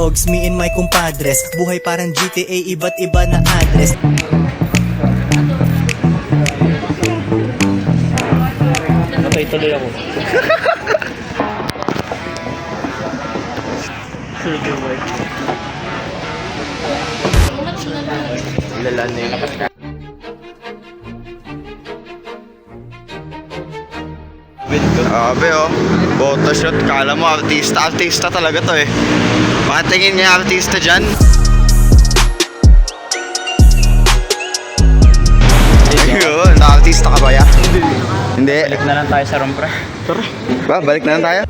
dogs, me and my compadres. Buhay parang GTA, iba't iba na address. Natay tuloy ako. Silver white. Lalan na yun. Grabe oh, photoshoot. Kala mo artista. Artista talaga to eh. Makatingin niya artista dyan. Ayun, na-artista ka ba ya? Hindi. Balik na lang tayo sa room, pre. Ba, balik na lang tayo.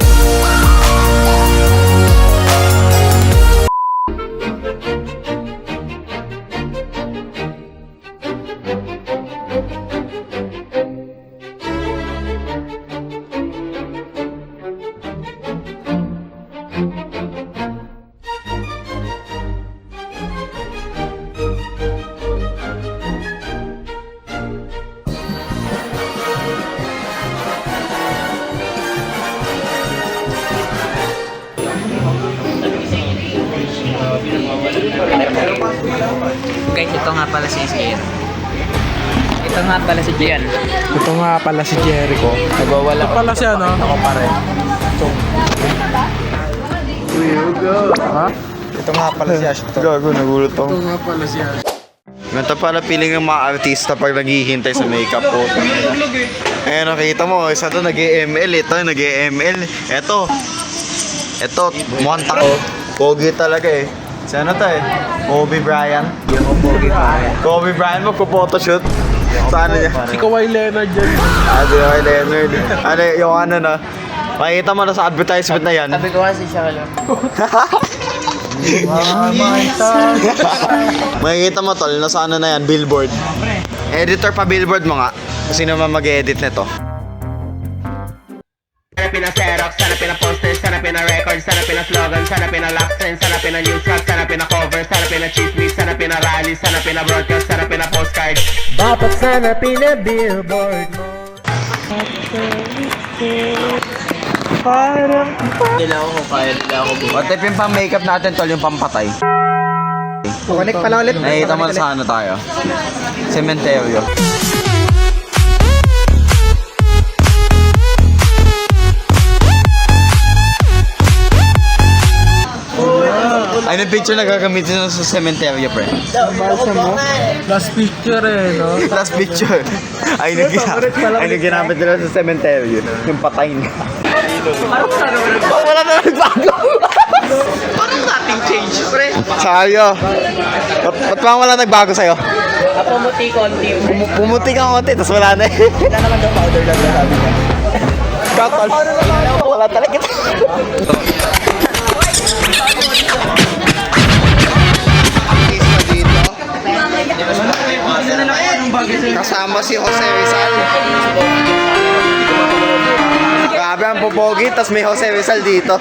Guys, ito nga pala si Iskir. Ito nga pala si Gian. Ito nga pala si Jericho. Nagwawala Ito pala si ano? ako pa rin. Ha? Ito nga pala si Ashton. Gago, nagulat ako. Ito nga pala si Ash. Ganito pala feeling ng mga artista pag naghihintay sa makeup po. Ayan, nakita mo, isa to nag-ML, ito nag-ML. Ito, mukhang tako. Pogi talaga eh. Si ano to eh? Kobe Bryant. Kobe Bryant magpo-photoshoot. Sa ano niya? Si Kawhi Leonard dyan. Si Kawhi Leonard. Ano yung ano na? Makikita mo na sa advertisement na yan. Sabi ko kasi siya lang. Makikita mo tol, nasa ano na yan, billboard. Editor pa billboard mo nga. Kung sino man mag-edit nito. Sana pina-xerox, sana pina-poster, sana pina-record, sana pina-slogan, sana pina-lock trend, sana pina-news track, sana pina-cover, sana pina-chismis, sana pina-rally, sana pina-broadcast, sana pina-postcard. Dapat sana pina-billboard mo. Nila ako kung kaya nila ako buhay. What if yung pang-makeup natin tol, yung pampatay? Connect pala ulit. Nakikita mo na sa ano tayo? Cementerio. Ay, yung picture na gagamitin sa cementerio, pre. Balsa mo? Last picture eh, no? Last picture. Ay, ginamit nila sa cementerio. Yung patay na. Wala na nagbago. Parang nothing change, pre. Sayo. Ba't bang wala nagbago sa'yo? Pumuti konti. Pumuti ka konti, tapos wala na eh. Wala naman daw powder lang sabi niya. Kakal. Wala talaga. Kasama si Jose Rizal. Grabe ang popogi, tas may Jose Rizal dito.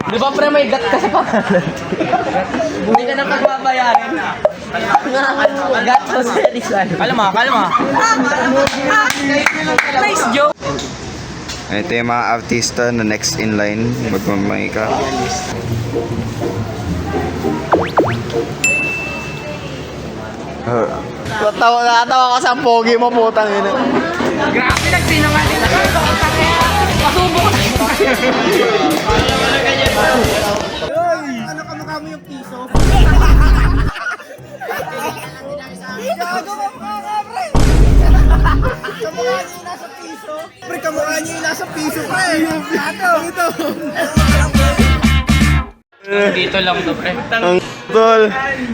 Di ba pre may gat ka sa pangalan? Hindi ka na pagbabayarin. Gat sa Rizal. Kalma. Nice joke. Ito yung mga artista na next in line. Magmamayka. Natawa ka sa pogi mo, putang ina. Grabe nagsinungaling na kayo. Pasubo ko. Ano kamukha mo yung piso? Kamukha niya yung nasa piso, pre. Ito. Dito lang to, pre. Ang tol,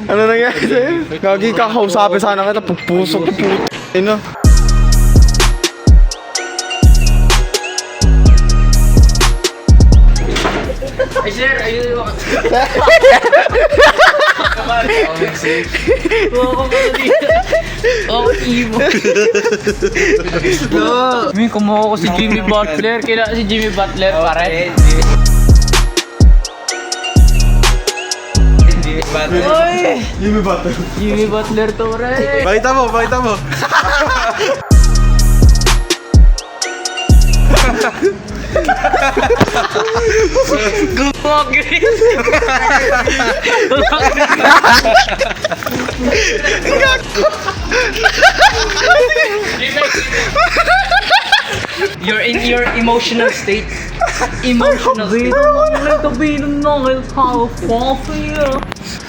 ano nangyari sa'yo? Gagi ka, kausapin sana kita, pagpusok ko puto. Ano? Ay, sir, ayun. Oo, imo. May kumuha ko si Jimmy Butler. Kailangan si Jimmy Butler, pare. Oy! Jimmy Butler to, pre. Pakita mo. You're in your emotional state. Emotional state.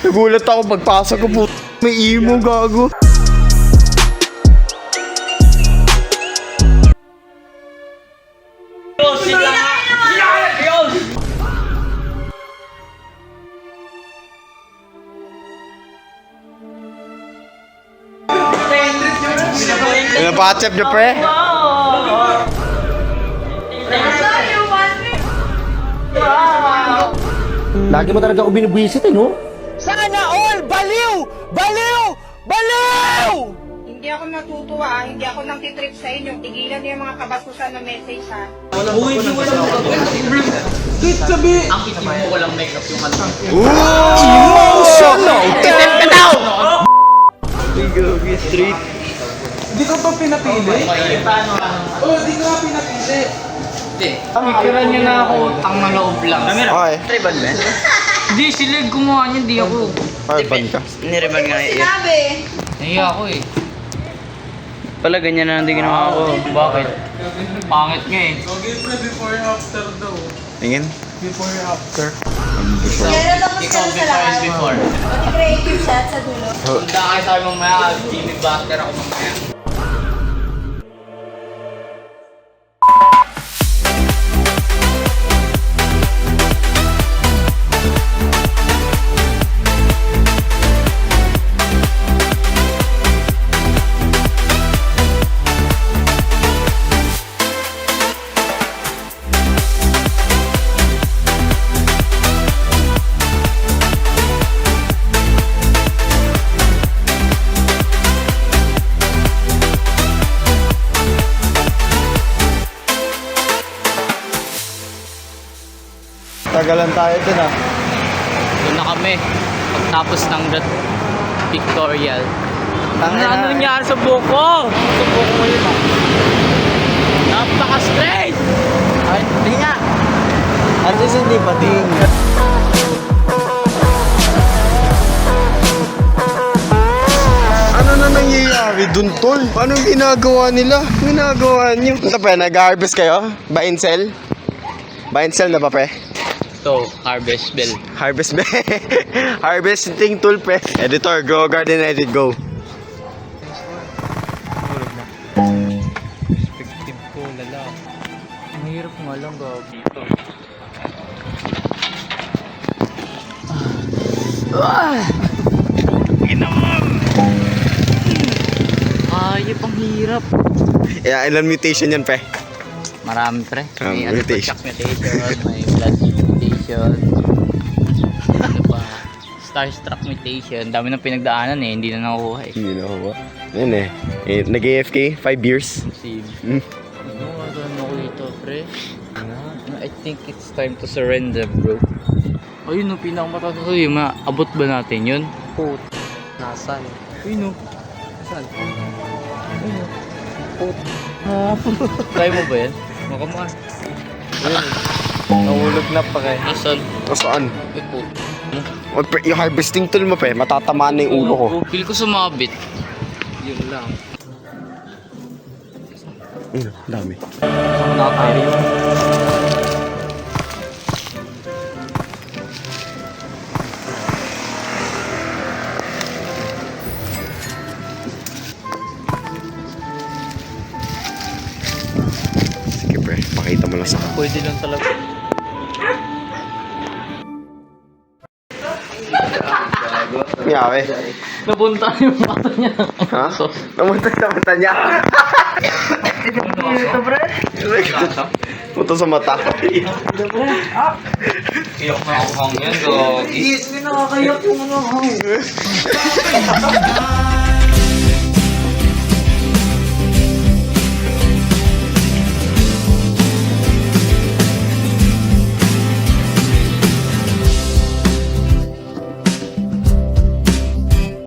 Nagulat ako pagpasok ko po. May emo gago. Pinapachep niyo pre? Lagi mo talaga ako binibwisit eh, no? Hindi ako natutuwa, hindi ako nang-titrip sa inyo. Tigilan niyo yung mga kabasusan na message, ha? Picturean niyo na ako. Utang na loob lang. Okay. Hindi, sila gumawa niya, hindi ako. Okay, ban ka. Niriman nga eh. Sabi! Nahiya ako eh. Pala ganyan na hindi ginawa ako. Bakit? Pangit nga eh. Tingin? Kaya tapos ka na sa lahat. Before. Pati creative shot sa dulo. Punta kayo sa akin mamaya. Jimmy Buster ako mamaya. Tagalan tayo dun ah. Doon na kami. Pagtapos ng pictorial. Ano nangyari sa buhok ko? Sa buhok mo yun ah. Napaka-straight! Ay, hindi nga. At least hindi pating. Ano na nangyayari dun, tol? Anong ginagawa nila? Ginagawa niyo? Ito pre, nag-harvest kayo? Buy and sell? Buy and sell na ba pre? Ito, harvest bell. Harvest ba? Harvesting tool pre. Editor, Grow Garden Edit, go. Perspective ko, lala. Ang hirap nga lang gawag dito. Ayop, ang hirap. Yeah, ilan mutation yan pre? Marami pre. May Mutation. Chuck mutation, may blood mutation. Ano pa? Starstruck mutation. Dami ng pinagdaanan eh, hindi na nakukuha eh. Hindi na ako ba? Yan eh. Nag-AFK, 5 years. Steve. Ano ko ito pre? I think it's time to surrender bro. Ayun no, pinakamataas ko yun. Maabot ba natin yun? Put. Nasaan? Ayun no. Nasaan? Try mo ba yan? Makamas. Nahulog na pa kayo. Nasaan? O saan? Ay po. O, pre, yung harvesting tool mo pre, matatamaan na yung ulo ko. Feel ko sumabit. Yun lang. Ayun, dami. Sige pre, pakita mo lang sa akin. Pwede lang talaga. Miyawe. Napunta yung mata niya. Ha? Namunta sa mata niya. Punta sa mata. Iyok na ako hang yan, dog. Yes, may nakakayak yung ano.